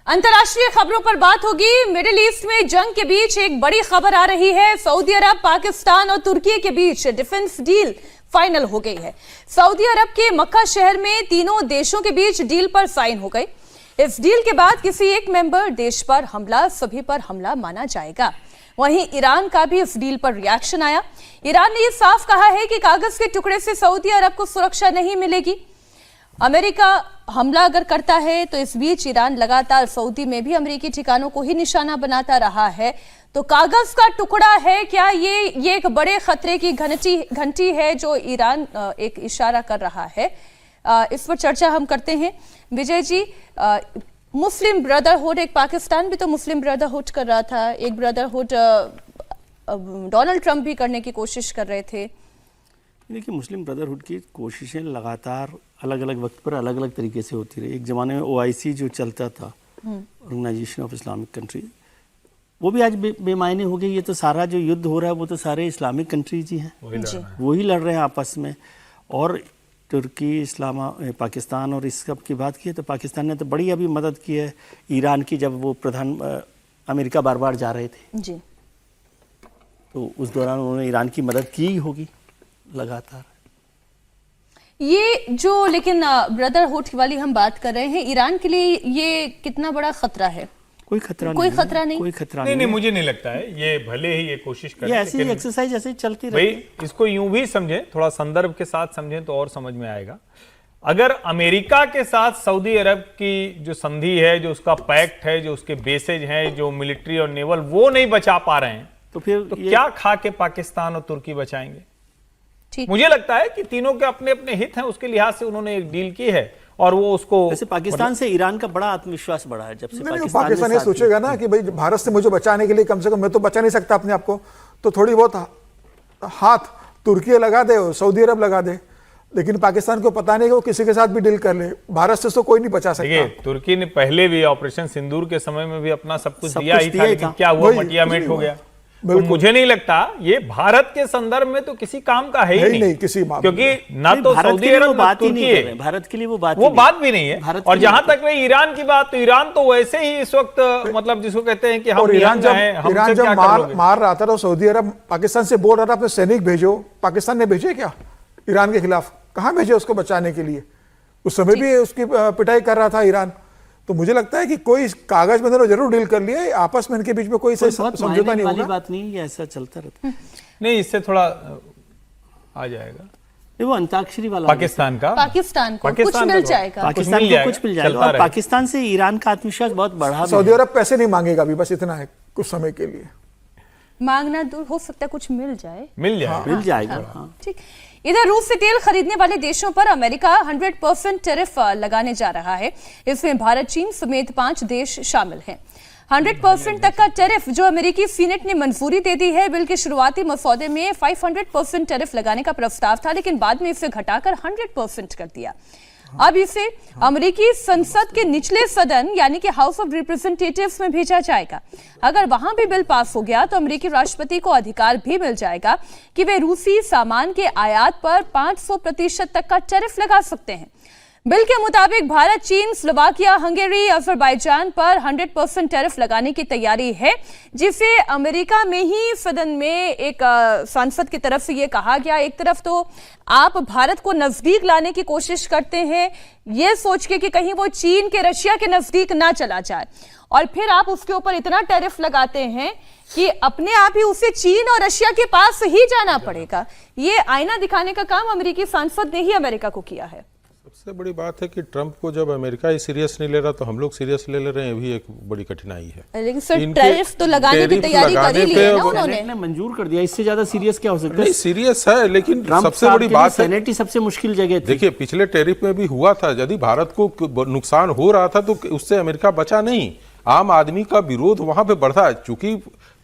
अंतर्राष्ट्रीय खबरों पर बात होगी। मिडिल ईस्ट में जंग के बीच एक बड़ी खबर आ रही है। सऊदी अरब, पाकिस्तान और तुर्की के बीच डिफेंस डील फाइनल हो गई है। सऊदी अरब के मक्का शहर में तीनों देशों के बीच डील पर साइन हो गई। इस डील के बाद किसी एक मेंबर देश पर हमला सभी पर हमला माना जाएगा। वहीं ईरान का भी इस डील पर रिएक्शन आया। ईरान ने यह साफ कहा है कि कागज के टुकड़े से सऊदी अरब को सुरक्षा नहीं मिलेगी। अमेरिका हमला अगर करता है तो इस बीच ईरान लगातार सऊदी में भी अमेरिकी ठिकानों को ही निशाना बनाता रहा है। तो कागज का टुकड़ा है क्या ये एक बड़े खतरे की घंटी है जो ईरान एक इशारा कर रहा है। इस पर चर्चा हम करते हैं। विजय जी, मुस्लिम ब्रदरहुड, एक पाकिस्तान भी तो मुस्लिम ब्रदरहुड कर रहा था, एक ब्रदरहुड डोनाल्ड ट्रंप भी करने की कोशिश कर रहे थे। देखिए, मुस्लिम ब्रदरहुड की कोशिशें लगातार अलग अलग वक्त पर अलग अलग तरीके से होती रही। एक ज़माने में OIC जो चलता था, ऑर्गेनाइजेशन ऑफ इस्लामिक कंट्री, वो भी आज बेमायने हो गई। ये तो सारा जो युद्ध हो रहा है वो तो सारे इस्लामिक कंट्रीज ही हैं, वही लड़ रहे हैं आपस में। और तुर्की, पाकिस्तान और इस सब की बात की है तो पाकिस्तान ने तो बड़ी अभी मदद की है ईरान की, जब वो अमेरिका बार बार जा रहे थे जी, तो उस दौरान उन्होंने ईरान की मदद की होगी लगातार। ये जो लेकिन ब्रदरहुड वाली हम बात कर रहे हैं, ईरान के लिए ये कितना बड़ा खतरा है? कोई खतरा नहीं, कोई खतरा नहीं, मुझे नहीं लगता है। ये भले ही ये कोशिश करें, ये ऐसी एक्सरसाइज ऐसे चलती रहती है। भाई इसको यूं भी समझें, थोड़ा संदर्भ के साथ समझें तो और समझ में आएगा। अगर अमेरिका के साथ सऊदी अरब की जो संधि है, जो उसका पैक्ट है, जो उसके बेसेज हैं, जो मिलिट्री और नेवल, वो नहीं बचा पा रहे हैं तो फिर क्या खा के पाकिस्तान और तुर्की बचाएंगे? मुझे लगता है कि तीनों के अपने अपने हित हैं, उसके लिहाज से उन्होंने एक डील की है और वो उसको। वैसे पाकिस्तान से ईरान का बड़ा आत्मविश्वास बढ़ा है जब से पाकिस्तान ये सोचेगा ना कि भाई भारत से मुझे बचाने के लिए, कम से कम मैं तो बचा नहीं सकता अपने आप को, तो थोड़ी बहुत हाथ तुर्की लगा दे, सऊदी अरब लगा दे। लेकिन पाकिस्तान को पता नहीं कि वो किसी के साथ भी डील कर ले, भारत से तो कोई नहीं बचा सकता। तुर्की ने पहले भी ऑपरेशन सिंदूर के समय में भी अपना सब कुछ दिया ही था, लेकिन क्या हुआ, मटिया मेट हो गया। तो मुझे नहीं लगता ये भारत के संदर्भ में तो किसी काम का है ही नहीं किसी क्योंकि ना तो सऊदी अरब ना तुर्की है, भारत के लिए वो बात भी नहीं है। और जहां तक रही ईरान की बात, तो ईरान तो वैसे ही इस वक्त मतलब जिसको कहते हैं कि हम ईरान जब मार रहा था तो सऊदी अरब पाकिस्तान से बोल रहा था अपने सैनिक भेजो। पाकिस्तान ने भेजे क्या ईरान के खिलाफ? कहां भेजे उसको बचाने के लिए? उस समय भी उसकी पिटाई कर रहा था ईरान। तो मुझे लगता है कि कोई कागज में जरूर डील कर लिया, आपस में इनके बीच में कोई समझौता नहीं होगा। बात नहीं, ये ऐसा चलता रहता है। नहीं, इससे थोड़ा आ जाएगा। वो अंताक्षरी वाला पाकिस्तान को कुछ मिल जाएगा, पाकिस्तान को कुछ मिल जाएगा। और पाकिस्तान से ईरान का आत्मविश्वास बहुत बढ़ा। सऊदी अरब पैसे नहीं मांगेगा अभी, बस इतना है, कुछ समय के लिए मांगना दूर, हो सकता है कुछ मिल जाएगा। ठीक। इधर रूस से तेल खरीदने वाले देशों पर अमेरिका 100% टैरिफ लगाने जा रहा है। इसमें भारत, चीन समेत 5 देश शामिल हैं। 100% तक का टैरिफ जो अमेरिकी सीनेट ने मंजूरी दे दी है। बिल के शुरुआती मसौदे में 500% टैरिफ लगाने का प्रस्ताव था, लेकिन बाद में इसे घटाकर 100% कर दिया। अब इसे अमेरिकी संसद के निचले सदन यानी कि हाउस ऑफ रिप्रेजेंटेटिव्स में भेजा जाएगा। अगर वहां भी बिल पास हो गया तो अमेरिकी राष्ट्रपति को अधिकार भी मिल जाएगा कि वे रूसी सामान के आयात पर 500% तक का टैरिफ लगा सकते हैं। बिल के मुताबिक भारत, चीन, स्लोवाकिया, हंगेरी, अजरबैजान पर 100% टैरिफ लगाने की तैयारी है, जिसे अमेरिका में ही सदन में एक सांसद की तरफ से यह कहा गया। एक तरफ तो आप भारत को नजदीक लाने की कोशिश करते हैं, ये सोच के कि कहीं वो चीन के, रशिया के नजदीक ना चला जाए, और फिर आप उसके ऊपर इतना टैरिफ लगाते हैं कि अपने आप ही उसे चीन और रशिया के पास ही जाना पड़ेगा। ये आईना दिखाने का काम अमेरिकी सांसद ने ही अमेरिका को किया है। सबसे बड़ी बात है कि ट्रंप को जब अमेरिका ही सीरियस नहीं ले रहा तो हम लोग सीरियस ले रहे हैं, ये भी एक बड़ी कठिनाई है। लेकिन सर टैरिफ तो लगाने की तैयारी कर ही ली है ना उन्होंने, मंजूर कर दिया। इससे ज्यादा सीरियस क्या हो सकता है? नहीं, सीरियस है, लेकिन सबसे बड़ी बात है सेनेट ही सबसे मुश्किल जगह थी। देखिए, पिछले टैरिफ में भी हुआ था, यदि भारत को नुकसान हो रहा था तो उससे अमेरिका बचा नहीं, आम आदमी का विरोध वहां पे बढ़ा। चूंकि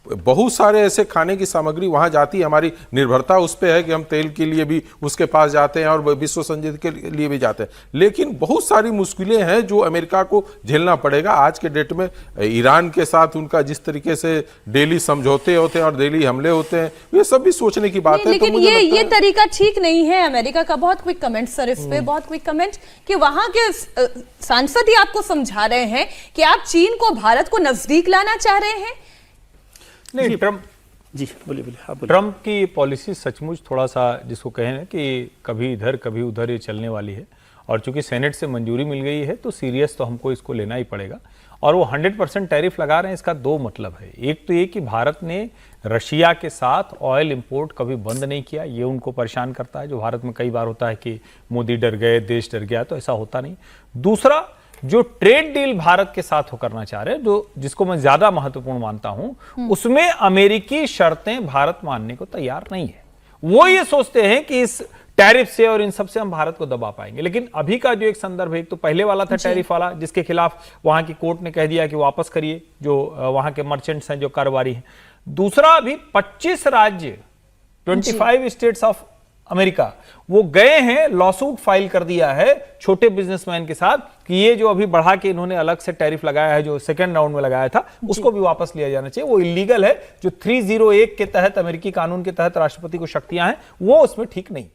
बहुत सारे ऐसे खाने की सामग्री वहां जाती है, हमारी निर्भरता उस पर है कि हम तेल के लिए भी उसके पास जाते हैं और विश्व संजीत के लिए भी जाते हैं। लेकिन बहुत सारी मुश्किलें हैं जो अमेरिका को झेलना पड़ेगा आज के डेट में। ईरान के साथ उनका जिस तरीके से डेली समझौते होते हैं और डेली हमले होते हैं, ये सब भी सोचने की बात है। लेकिन तो मुझे ये तरीका ठीक नहीं है अमेरिका का। बहुत क्विक कमेंट सर इस पे, बहुत क्विक कमेंट कि वहां के सांसद ही आपको समझा रहे हैं कि आप चीन को भारत को नजदीक लाना चाह रहे हैं। नहीं, ट्रम्प जी बोलिए बोलिए, आप बोलिए। ट्रम्प की पॉलिसी सचमुच थोड़ा सा जिसको कहें ना कि कभी इधर कभी उधर ये चलने वाली है, और चूंकि सेनेट से मंजूरी मिल गई है तो सीरियस तो हमको इसको लेना ही पड़ेगा। और वो 100% टैरिफ लगा रहे हैं, इसका दो मतलब है। एक तो ये कि भारत ने रशिया के साथ ऑयल इंपोर्ट कभी बंद नहीं किया, ये उनको परेशान करता है। जो भारत में कई बार होता है कि मोदी डर गए, देश डर गया, तो ऐसा होता नहीं। दूसरा, जो ट्रेड डील भारत के साथ हो करना चाह रहे हैं, जो जिसको मैं ज्यादा महत्वपूर्ण मानता हूं, उसमें अमेरिकी शर्तें भारत मानने को तैयार नहीं है। वो ये सोचते हैं कि इस टैरिफ से और इन सब से हम भारत को दबा पाएंगे। लेकिन अभी का जो एक संदर्भ है, एक तो पहले वाला था टैरिफ वाला, जिसके खिलाफ वहां की कोर्ट ने कह दिया कि वापस करिए, जो वहां के मर्चेंट्स हैं, जो कारोबारी हैं। दूसरा, अभी 25 राज्य 25 स्टेट्स ऑफ अमेरिका वो गए हैं, लॉसूट फाइल कर दिया है छोटे बिजनेसमैन के साथ कि ये जो अभी बढ़ा के इन्होंने अलग से टैरिफ लगाया है, जो सेकंड राउंड में लगाया था, उसको भी वापस लिया जाना चाहिए। वो इलीगल है। जो 301 के तहत, अमेरिकी कानून के तहत राष्ट्रपति को शक्तियां हैं, वो उसमें ठीक नहीं।